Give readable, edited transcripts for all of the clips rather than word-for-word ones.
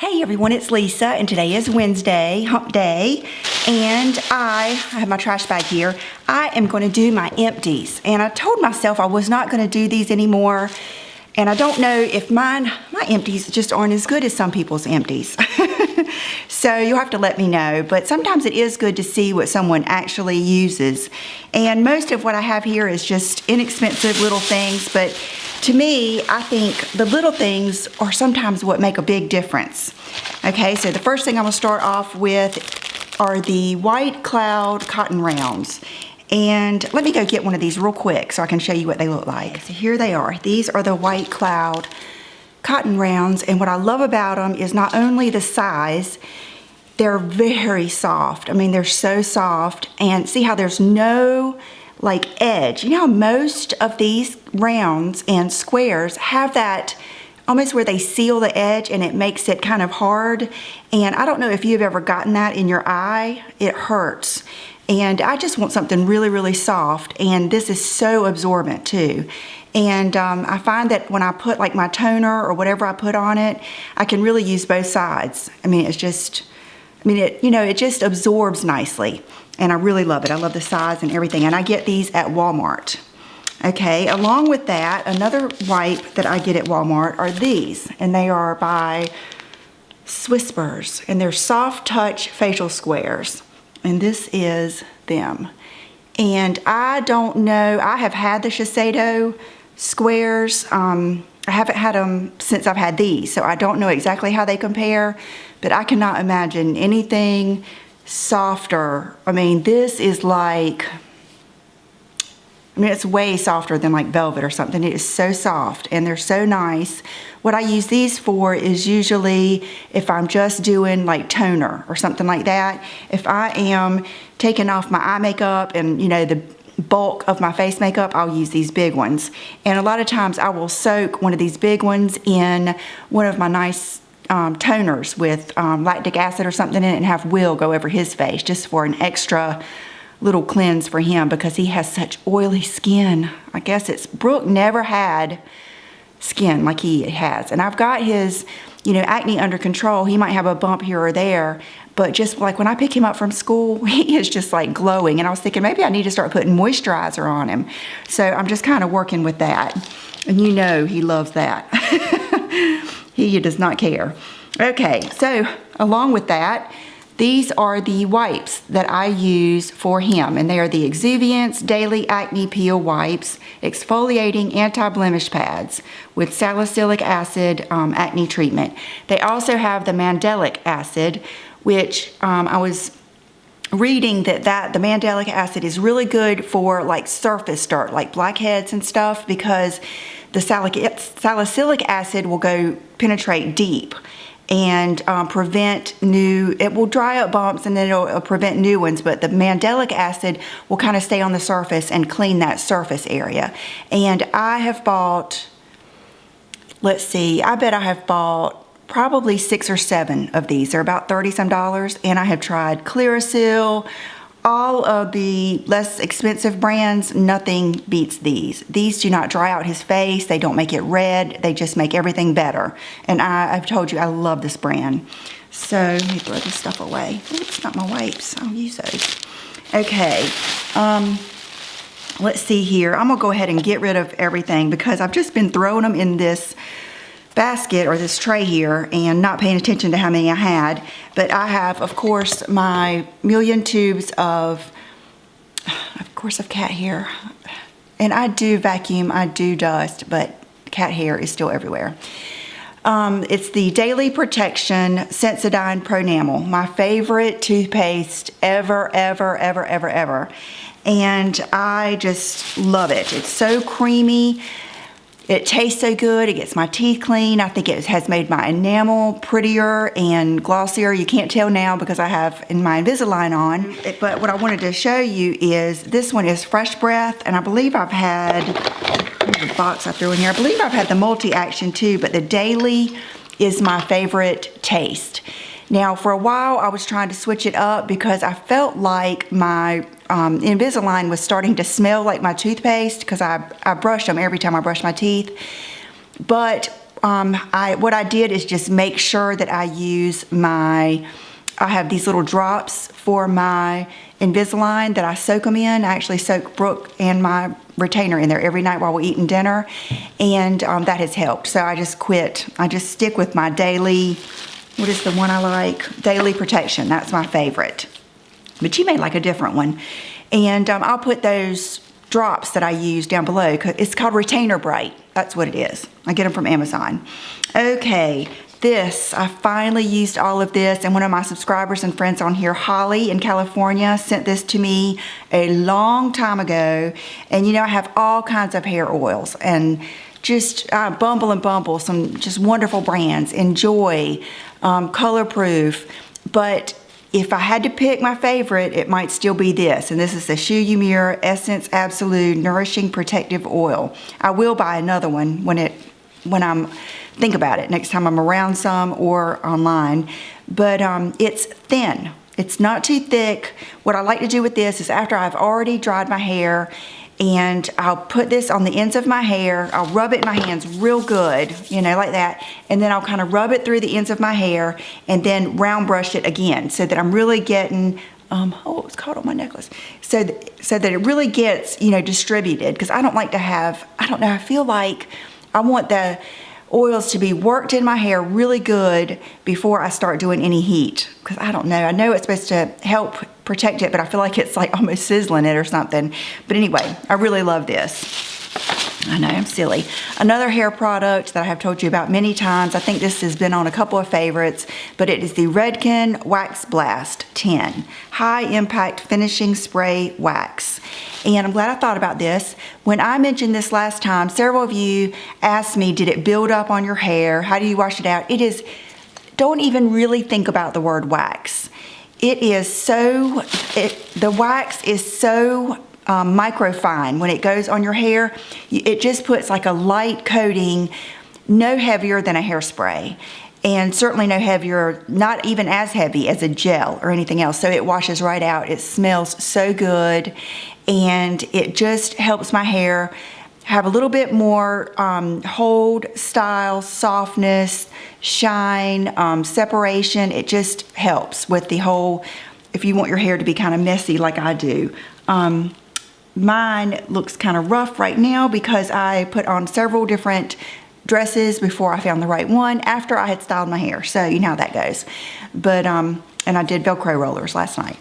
Hey everyone, it's Lisa, and today is Wednesday, hump day, and I have my trash bag here. I am going to do my empties, and I told myself I was not going to do these anymore, and I don't know if my empties just aren't as good as some people's empties. So you'll have to let me know, but sometimes it is good to see what someone actually uses, and most of what I have here is just inexpensive little things, but to me, I think the little things are sometimes what make a big difference. Okay, so the first thing I'm gonna start off with are the White Cloud cotton rounds. And let me go get one of these real quick so I can show you what they look like. So here they are. These are the White Cloud cotton rounds, and what I love about them is not only the size, they're very soft. I mean, they're so soft, and see how there's no like edge. You know how most of these rounds and squares have that almost where they seal the edge and it makes it kind of hard, and I don't know if you've ever gotten that in your eye. It hurts, and I just want something really soft, and this is so absorbent too. And I find that when I put like my toner or whatever I put on it, I can really use both sides. I mean, it's just, it just absorbs nicely, and I really love it. I love the size and everything, and I get these at Walmart. Okay, along with that, another wipe that I get at Walmart are these, and they are by Whispers, and they're soft touch facial squares, and this is them. And I don't know, I have had the Shiseido squares. I haven't had them since I've had these, so I don't know exactly how they compare, but I cannot imagine anything softer. I mean, this is like, it's way softer than like velvet or something. It is so soft, and they're so nice. What I use these for is usually if I'm just doing like toner or something like that. If I am taking off my eye makeup and the bulk of my face makeup, I'll use these big ones. And a lot of times I will soak one of these big ones in one of my nice toners with lactic acid or something in it, and have Will go over his face just for an extra little cleanse for him, because he has such oily skin. I guess Brooke never had skin like he has, and I've got his acne under control. He might have a bump here or there, but just like when I pick him up from school, he is just like glowing, and I was thinking maybe I need to start putting moisturizer on him. So I'm just kind of working with that, and he loves that. He does not care. Okay, so along with that, these are the wipes that I use for him, and they are the Exuviance Daily Acne Peel Wipes Exfoliating Anti-Blemish Pads with Salicylic Acid Acne Treatment. They also have the Mandelic Acid, which I was reading that the mandelic acid is really good for like surface dirt, like blackheads and stuff, because the salicylic acid will go penetrate deep and it will dry up bumps, and then it'll prevent new ones, but the mandelic acid will kind of stay on the surface and clean that surface area. And I have bought, I bet I have bought probably 6 or 7 of these. They're about $30 some, and I have tried Clearasil, all of the less expensive brands. Nothing beats these. These do not dry out his face. They don't make it red. They just make everything better. And I've told you I love this brand. So let me throw this stuff away. Ooh, it's not my wipes. I'll use those. Okay. Let's see here. I'm gonna go ahead and get rid of everything because I've just been throwing them in this basket or this tray here and not paying attention to how many I had. But I have, of course, my million tubes of cat hair. And I do vacuum, I do dust, but cat hair is still everywhere. It's the Daily Protection Sensodyne Pro Enamel, my favorite toothpaste ever. And I just love it. It's so creamy. It tastes so good. It gets my teeth clean. I think it has made my enamel prettier and glossier. You can't tell now because I have in my Invisalign on. But what I wanted to show you is this one is Fresh Breath, and I believe I've had, here's the box I threw in here. I believe I've had the multi-action too, but the Daily is my favorite taste. Now, for a while, I was trying to switch it up because I felt like my Invisalign was starting to smell like my toothpaste because I brush them every time I brush my teeth. But what I did is just make sure that I use I have these little drops for my Invisalign that I soak them in. I actually soak Brooke and my retainer in there every night while we're eating dinner, and that has helped. So I just quit. I just stick with my daily, what is the one I like? Daily Protection. That's my favorite. But you may like a different one. And I'll put those drops that I use down below. It's called Retainer Bright. That's what it is. I get them from Amazon. Okay, I finally used all of this, and one of my subscribers and friends on here, Holly in California, sent this to me a long time ago. And you know, I have all kinds of hair oils and just Bumble and Bumble, some just wonderful brands, Enjoy, Color Proof. But if I had to pick my favorite, it might still be this. And this is the Shu Uemura Essence Absolute Nourishing Protective Oil. I will buy another one when I'm think about it next time I'm around some or online. But it's thin. It's not too thick. What I like to do with this is after I've already dried my hair, and I'll put this on the ends of my hair. I'll rub it in my hands real good, you know, like that. And then I'll kind of rub it through the ends of my hair and then round brush it again so that I'm really getting, oh, it's caught on my necklace. So that it really gets, you know, distributed. Because I don't like to have, I don't know, I feel like I want the oils to be worked in my hair really good before I start doing any heat. Because I don't know, I know it's supposed to help protect it, but I feel like it's like almost sizzling it or something. But anyway, I really love this. I know, I'm silly. Another hair product that I have told you about many times, I think this has been on a couple of favorites, but it is the Redken Wax Blast 10 High Impact Finishing Spray Wax. And I'm glad I thought about this. When I mentioned this last time, several of you asked me, did it build up on your hair? How do you wash it out? Don't even really think about the word wax. The wax is so microfine when it goes on your hair. It just puts like a light coating, no heavier than a hairspray, and certainly no heavier, not even as heavy as a gel or anything else. So it washes right out. It smells so good, and it just helps my hair have a little bit more hold, style, softness, shine, separation. It just helps with the whole, if you want your hair to be kind of messy like I do. Mine looks kind of rough right now because I put on several different dresses before I found the right one after I had styled my hair. So you know how that goes. But, and I did Velcro rollers last night.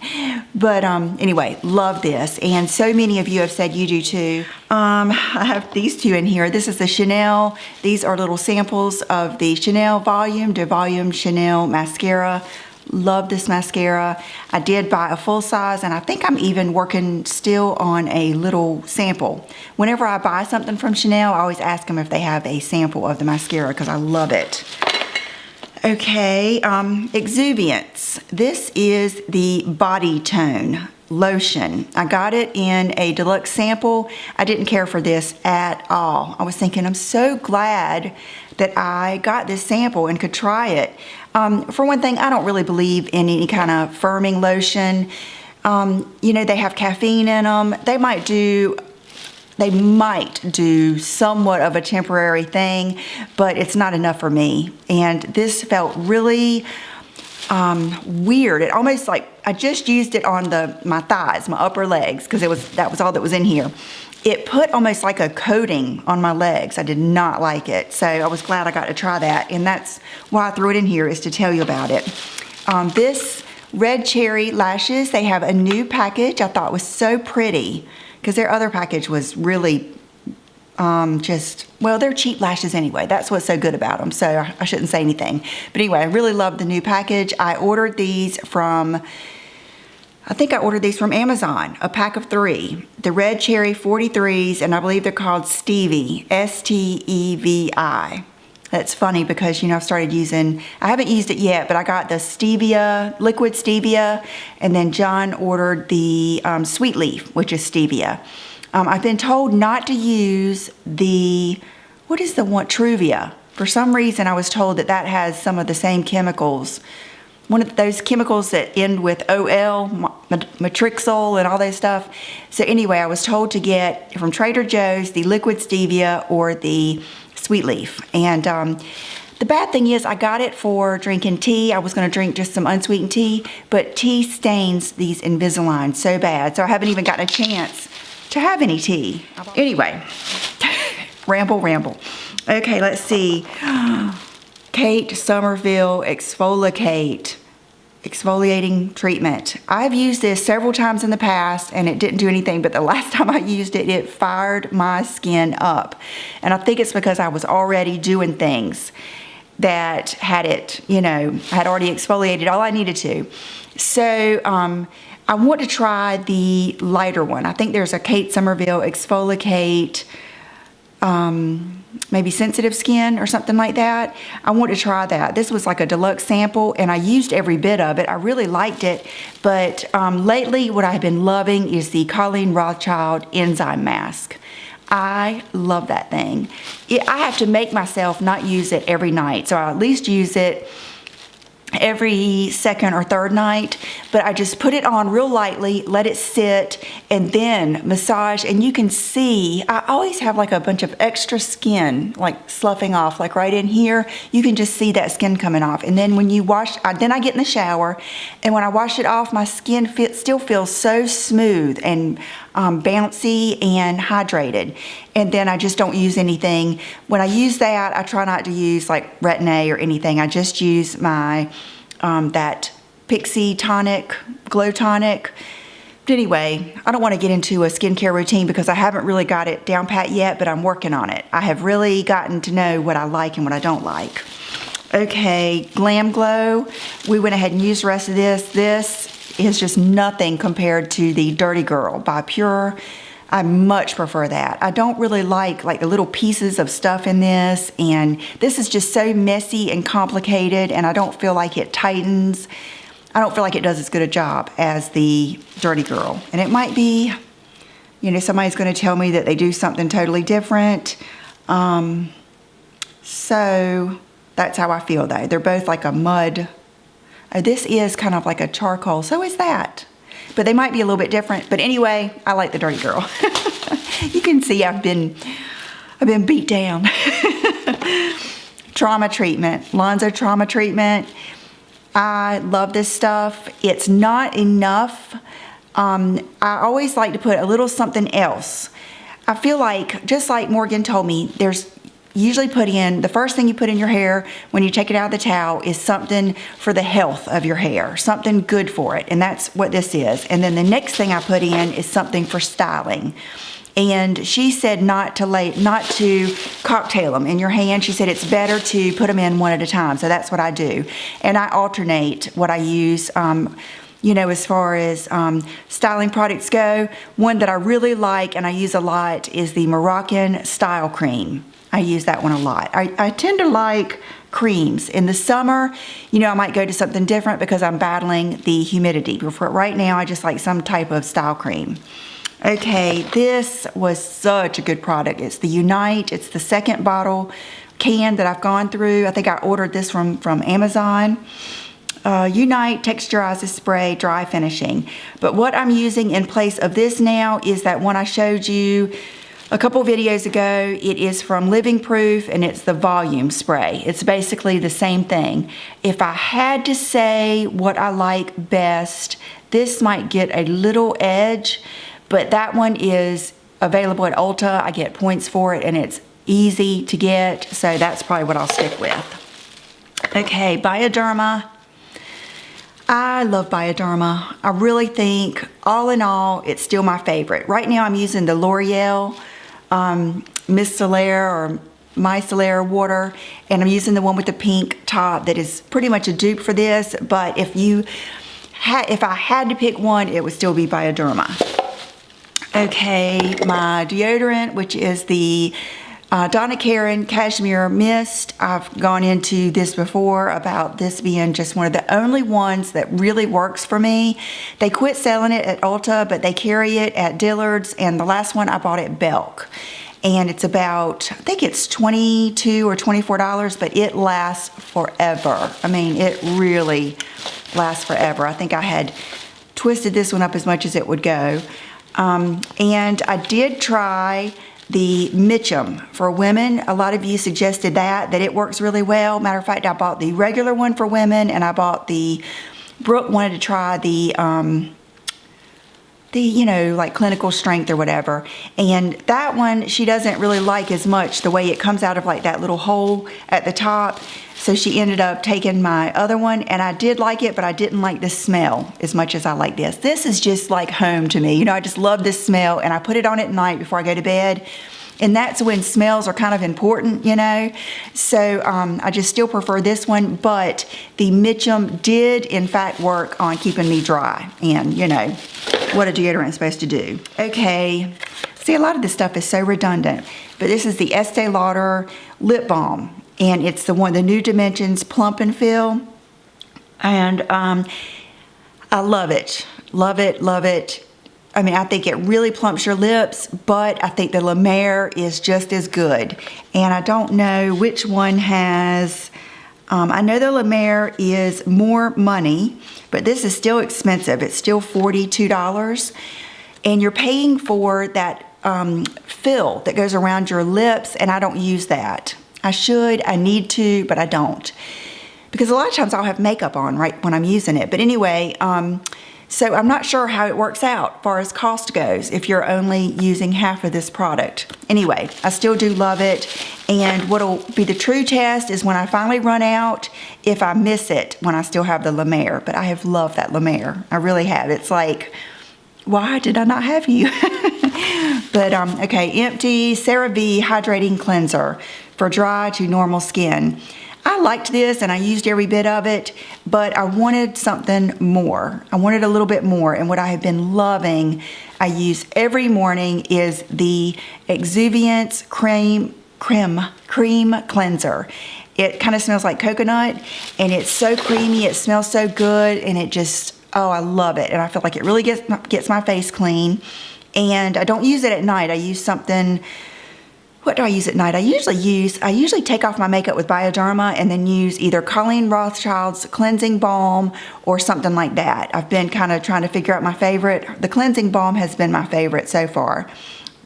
But anyway, love this. And so many of you have said you do too. I have these two in here. This is the Chanel. These are little samples of the Chanel Volume de Volume Chanel Mascara. Love this mascara. I did buy a full size, and I think I'm even working still on a little sample. Whenever I buy something from Chanel, I always ask them if they have a sample of the mascara because I love it. Okay, exuviance. This is the Body Tone lotion. I got it in a deluxe sample. I didn't care for this at all. I was thinking, I'm so glad that I got this sample and could try it. For one thing, I don't really believe in any kind of firming lotion. You know, they have caffeine in them. They might do somewhat of a temporary thing, but it's not enough for me. And this felt really weird. It almost like I just used it on my thighs, my upper legs, because that was all that was in here. It put almost like a coating on my legs. I did not like it. So I was glad I got to try that. And that's why I threw it in here, is to tell you about it. This Red Cherry Lashes, they have a new package. I thought was so pretty because their other package was really well, they're cheap lashes anyway. That's what's so good about them. So I shouldn't say anything. But anyway, I really love the new package. I ordered these from Amazon, a pack of 3. The Red Cherry 43s, and I believe they're called Stevie, S-T-E-V-I. That's funny because, you know, I haven't used it yet, but I got the stevia, liquid stevia, and then John ordered the Sweet Leaf, which is stevia. I've been told not to use what is the one, Truvia. For some reason, I was told that has some of the same chemicals. One of those chemicals that end with OL, matrixyl and all that stuff. So anyway, I was told to get from Trader Joe's the liquid stevia or the Sweet Leaf. And the bad thing is I got it for drinking tea. I was going to drink just some unsweetened tea, but tea stains these Invisalign so bad. So I haven't even gotten a chance to have any tea. Anyway, ramble. Okay, let's see. Kate Somerville exfoliating treatment. I've used this several times in the past and it didn't do anything, but the last time I used it, it fired my skin up. And I think it's because I was already doing things that had it, you know, had already exfoliated all I needed to. So I want to try the lighter one. I think there's a Kate Somerville Exfoliate, maybe sensitive skin or something like that. I want to try that. This was like a deluxe sample and I used every bit of it. I really liked it, but lately what I've been loving is the Colleen Rothschild enzyme mask. I love that thing. I have to make myself not use it every night, so I at least use it every second or third night, but I just put it on real lightly, let it sit, and then massage. And you can see I always have like a bunch of extra skin like sloughing off, like right in here. You can just see that skin coming off. And then when you wash, then I get in the shower, and when I wash it off, my skin still feels so smooth and bouncy and hydrated. And then I just don't use anything. When I use that, I try not to use like Retin-A or anything. I just use my that Pixie Tonic, Glow Tonic. But anyway, I don't want to get into a skincare routine because I haven't really got it down pat yet, but I'm working on it. I have really gotten to know what I like and what I don't like. Okay, Glam Glow. We went ahead and used the rest of this. This is just nothing compared to the Dirty Girl by Pure. I much prefer that. I don't really like the little pieces of stuff in this, and this is just so messy and complicated, and I don't feel like it tightens. I don't feel like it does as good a job as the Dirty Girl. And it might be, you know, somebody's going to tell me that they do something totally different. So that's how I feel though. They're both like a mud. This is kind of like a charcoal, so is that. But they might be a little bit different. But anyway, I like the Dirty Girl. You can see I've been beat down. Trauma treatment, Lonzo trauma treatment. I love this stuff. It's not enough. I always like to put a little something else. I feel like, just like Morgan told me, there's usually the first thing you put in your hair when you take it out of the towel is something for the health of your hair, something good for it, and that's what this is. And then the next thing I put in is something for styling. And she said not to cocktail them in your hand. She said it's better to put them in one at a time. So that's what I do. And I alternate what I use. You know, as far as styling products go, one that I really like and I use a lot is the Moroccan Style Cream. I use that one a lot. I tend to like creams. In the summer, you know, I might go to something different because I'm battling the humidity. But for right now, I just like some type of style cream. Okay, this was such a good product. It's the Unite. It's the second bottle can that I've gone through. I think I ordered this from Amazon. Unite Texturizes Spray Dry Finishing. But what I'm using in place of this now is that one I showed you a couple videos ago. It is from Living Proof and it's the volume spray. It's basically the same thing. If I had to say what I like best, this might get a little edge, but that one is available at Ulta. I get points for it and it's easy to get, so that's probably what I'll stick with. Okay, Bioderma. I love Bioderma. I really think, all in all, it's still my favorite. Right now I'm using the L'Oreal Micellar or Micellar water, and I'm using the one with the pink top that is pretty much a dupe for this, but if I had to pick one, it would still be Bioderma. Okay, my deodorant, which is the Donna Karan Cashmere Mist. I've gone into this before about this being just one of the only ones that really works for me. They quit selling it at Ulta, but they carry it at Dillard's, and the last one I bought at Belk. And it's about, I think it's $22 or $24, but it lasts forever. I mean, it really lasts forever. I think I had twisted this one up as much as it would go. And I did try the Mitchum for women. A lot of you suggested that it works really well. Matter of fact, I bought the regular one for women, and I bought Brooke wanted to try the like clinical strength or whatever. And that one, she doesn't really like as much the way it comes out of like that little hole at the top. So she ended up taking my other one, and I did like it, but I didn't like the smell as much as I like this. This is just like home to me. I just love this smell, and I put it on at night before I go to bed. And that's when smells are kind of important, So I just still prefer this one, but the Mitchum did in fact work on keeping me dry. And what a deodorant is supposed to do. Okay, see, a lot of this stuff is so redundant, but this is the Estee Lauder lip balm. And it's the New Dimensions Plump and Fill. And I love it. Love it, love it. I mean, I think it really plumps your lips, but I think the La Mer is just as good. And I don't know which one has, I know the La Mer is more money, but this is still expensive. It's still $42. And you're paying for that fill that goes around your lips, and I don't use that. I should, I need to, but I don't. Because a lot of times I'll have makeup on right when I'm using it. But anyway, so I'm not sure how it works out as far as cost goes if you're only using half of this product. Anyway, I still do love it. And what'll be the true test is when I finally run out, if I miss it when I still have the La Mer. But I have loved that La Mer. I really have. It's like, why did I not have you? But, okay, Empty CeraVe Hydrating Cleanser for dry to normal skin. I liked this and I used every bit of it, but I wanted something more. I wanted a little bit more, and what I have been loving, I use every morning, is the Exuviance Cream Cleanser. It kind of smells like coconut, and it's so creamy, it smells so good, and it just, oh, I love it. And I feel like it really gets my face clean. And I don't use it at night. I use something, what do I use at night? I usually take off my makeup with Bioderma and then use either Colleen Rothschild's cleansing balm or something like that. I've been kind of trying to figure out my favorite. The cleansing balm has been my favorite so far.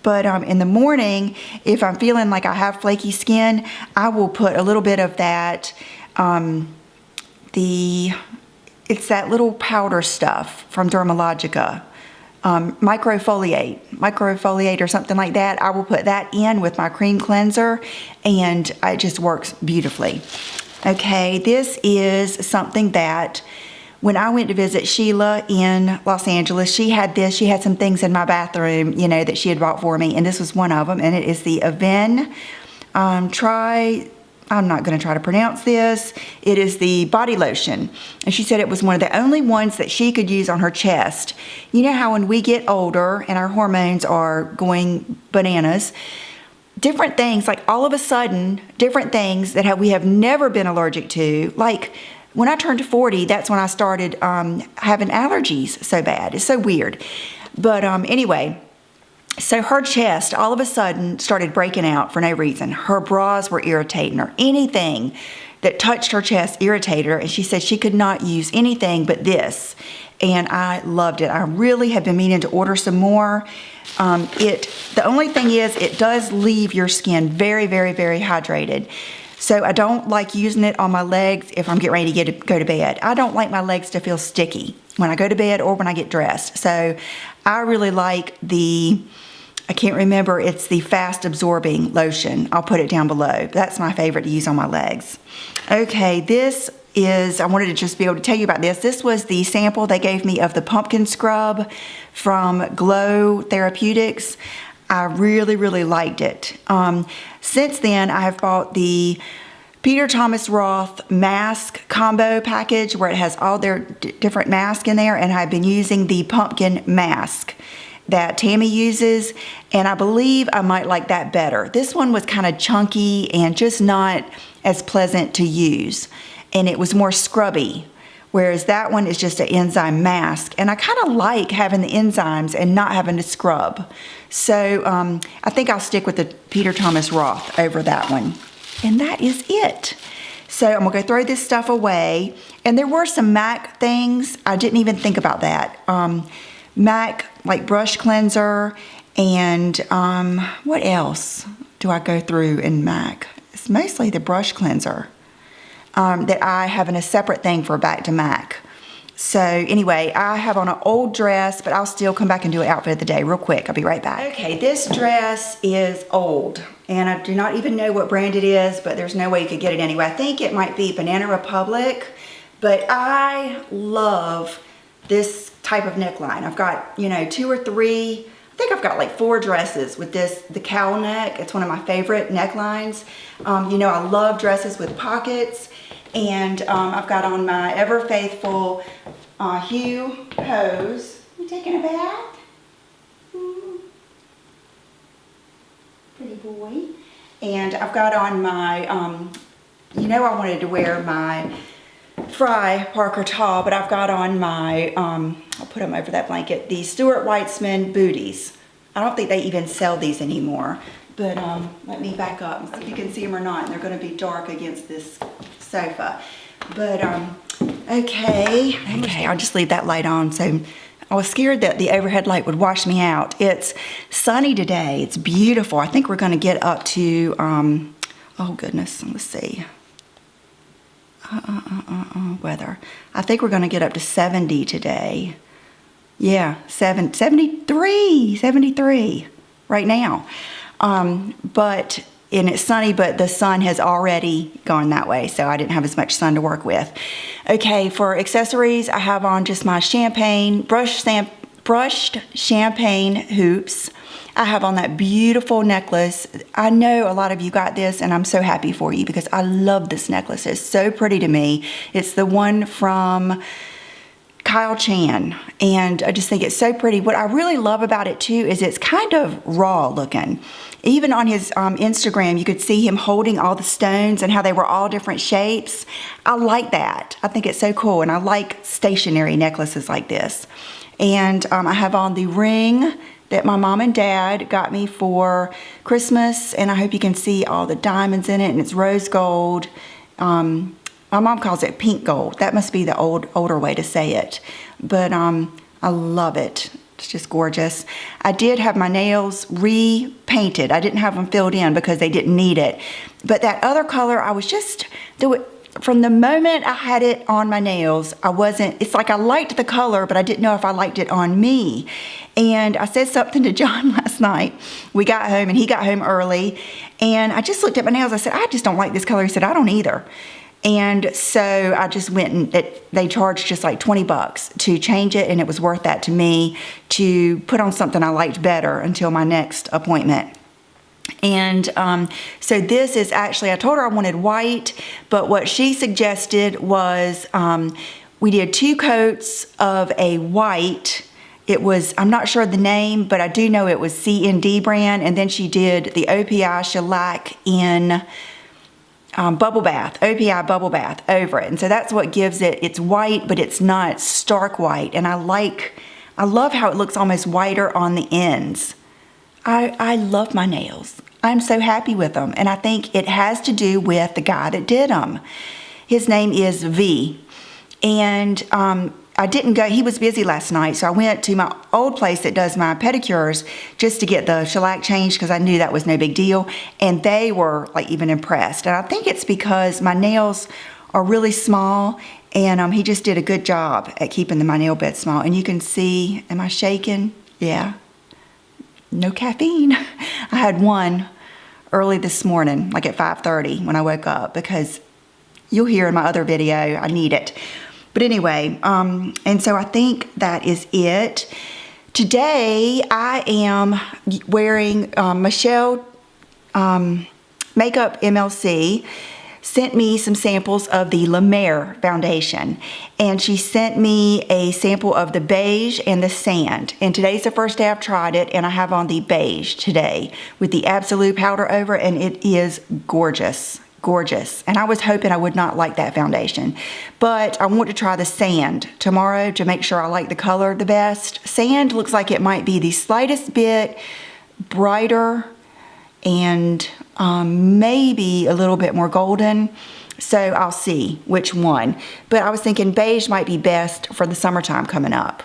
But in the morning, if I'm feeling like I have flaky skin, I will put a little bit of that, it's that little powder stuff from Dermalogica. Microfoliate or something like that. I will put that in with my cream cleanser, and it just works beautifully. Okay, this is something that when I went to visit Sheila in Los Angeles, she had this. She had some things in my bathroom, that she had bought for me, and this was one of them, and it is the Aven I'm not going to try to pronounce this. It is the body lotion. And she said it was one of the only ones that she could use on her chest. You know how when we get older and our hormones are going bananas, different things, like all of a sudden, different things that we have never been allergic to, like when I turned 40, that's when I started having allergies so bad. It's so weird. But anyway, so her chest all of a sudden started breaking out for no reason. Her bras were irritating her. Anything that touched her chest irritated her, and she said she could not use anything but this. And I loved it. I really have been meaning to order some more. The only thing is it does leave your skin very, very, very hydrated. So I don't like using it on my legs if I'm getting ready to go to bed. I don't like my legs to feel sticky when I go to bed or when I get dressed. So I really like I can't remember, it's the fast absorbing lotion. I'll put it down below. That's my favorite to use on my legs. Okay, I wanted to just be able to tell you about this. This was the sample they gave me of the pumpkin scrub from Glow Therapeutics. I really, really liked it. Since then, I have bought the Peter Thomas Roth mask combo package where it has all their different masks in there, and I've been using the pumpkin mask that Tammy uses, and I believe I might like that better. This one was kind of chunky and just not as pleasant to use, and it was more scrubby, whereas that one is just an enzyme mask, and I kind of like having the enzymes and not having to scrub. So I think I'll stick with the Peter Thomas Roth over that one. And that is it. So I'm gonna go throw this stuff away. And there were some MAC things. I didn't even think about that. MAC like brush cleanser And what else do I go through in MAC? It's mostly the brush cleanser that I have in a separate thing for back to MAC. So anyway, I have on an old dress, but I'll still come back and do an outfit of the day real quick. I'll be right back. Okay, this dress is old, and I do not even know what brand it is, but there's no way you could get it anyway. I think it might be Banana Republic, but I love this type of neckline. I've got, you know, 2 or 3, I think I've got like 4 dresses with this, the cowl neck. It's one of my favorite necklines. You know, I love dresses with pockets. And I've got on my ever faithful Hue hose. You taking a bath? Pretty boy. And I've got on my, you know, I wanted to wear my Fry Parker towel, but I've got on my, I'll put them over that blanket, the Stuart Weitzman booties. I don't think they even sell these anymore. But let me back up and see if you can see them or not. They're going to be dark against this sofa. But okay, I'll just leave that light on. So I was scared that the overhead light would wash me out. It's sunny today. It's beautiful. I think we're going to get up to oh goodness, let's see. Weather. I think we're going to get up to 70 today. Yeah, 73 right now. And it's sunny, but the sun has already gone that way, so I didn't have as much sun to work with. Okay, for accessories, I have on just my brushed champagne hoops. I have on that beautiful necklace. I know a lot of you got this, and I'm so happy for you because I love this necklace. It's so pretty to me. It's the one from Kyle Chan, and I just think it's so pretty. What I really love about it too is it's kind of raw looking. Even on his Instagram, you could see him holding all the stones and how they were all different shapes. I like that. I think it's so cool, and I like stationary necklaces like this. And I have on the ring that my mom and dad got me for Christmas, and I hope you can see all the diamonds in it, and it's rose gold. My mom calls it pink gold. That must be the older way to say it. But I love it. It's just gorgeous. I did have my nails repainted. I didn't have them filled in because they didn't need it. But that other color, I was just, from the moment I had it on my nails, it's like I liked the color, but I didn't know if I liked it on me. And I said something to John last night. We got home, and he got home early. And I just looked at my nails. I said, I just don't like this color. He said, I don't either. And so I just went and they charged just like 20 bucks to change it, and it was worth that to me to put on something I liked better until my next appointment. And so this is actually, I told her I wanted white, but what she suggested was we did 2 coats of a white. It was, I'm not sure the name, but I do know it was C&D brand, and then she did the OPI shellac in bubble bath, OPI bubble bath over it. And so that's what gives it, it's white, but it's not stark white. And I love how it looks almost whiter on the ends. I love my nails. I'm so happy with them. And I think it has to do with the guy that did them. His name is V. And I didn't go, he was busy last night, so I went to my old place that does my pedicures just to get the shellac changed because I knew that was no big deal, and they were like even impressed. And I think it's because my nails are really small, and he just did a good job at keeping my nail bed small. And you can see, am I shaking? Yeah. No caffeine. I had one early this morning, like at 5:30 when I woke up, because you'll hear in my other video, I need it. But anyway, and so I think that is it. Today, I am wearing Michelle Makeup MLC sent me some samples of the La Mer foundation. And she sent me a sample of the beige and the sand. And today's the first day I've tried it, and I have on the beige today with the Absolute powder over, and it is gorgeous. Gorgeous. And I was hoping I would not like that foundation, but I want to try the sand tomorrow to make sure I like the color the best. Sand looks like it might be the slightest bit brighter and maybe a little bit more golden, so I'll see which one. But I was thinking beige might be best for the summertime coming up.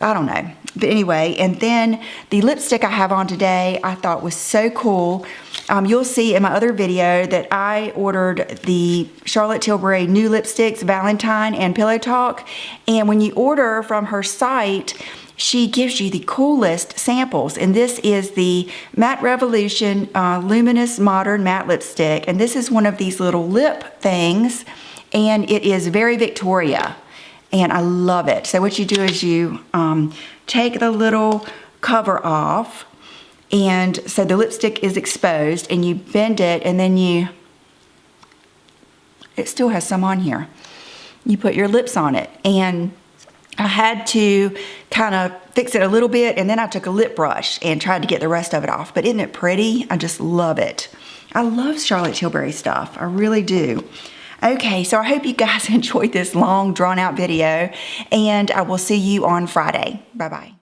I don't know. But anyway, and then the lipstick I have on today I thought was so cool. You'll see in my other video that I ordered the Charlotte Tilbury new lipsticks, Valentine and Pillow Talk. And when you order from her site, she gives you the coolest samples. And this is the Matte Revolution Luminous Modern Matte Lipstick. And this is one of these little lip things. And it is very Victoria. And I love it. So what you do is you take the little cover off. And so the lipstick is exposed. And you bend it. And then it still has some on here. You put your lips on it. And I had to kind of fix it a little bit, and then I took a lip brush and tried to get the rest of it off. But isn't it pretty? I just love it. I love Charlotte Tilbury stuff. I really do. Okay, so I hope you guys enjoyed this long, drawn-out video, and I will see you on Friday. Bye-bye.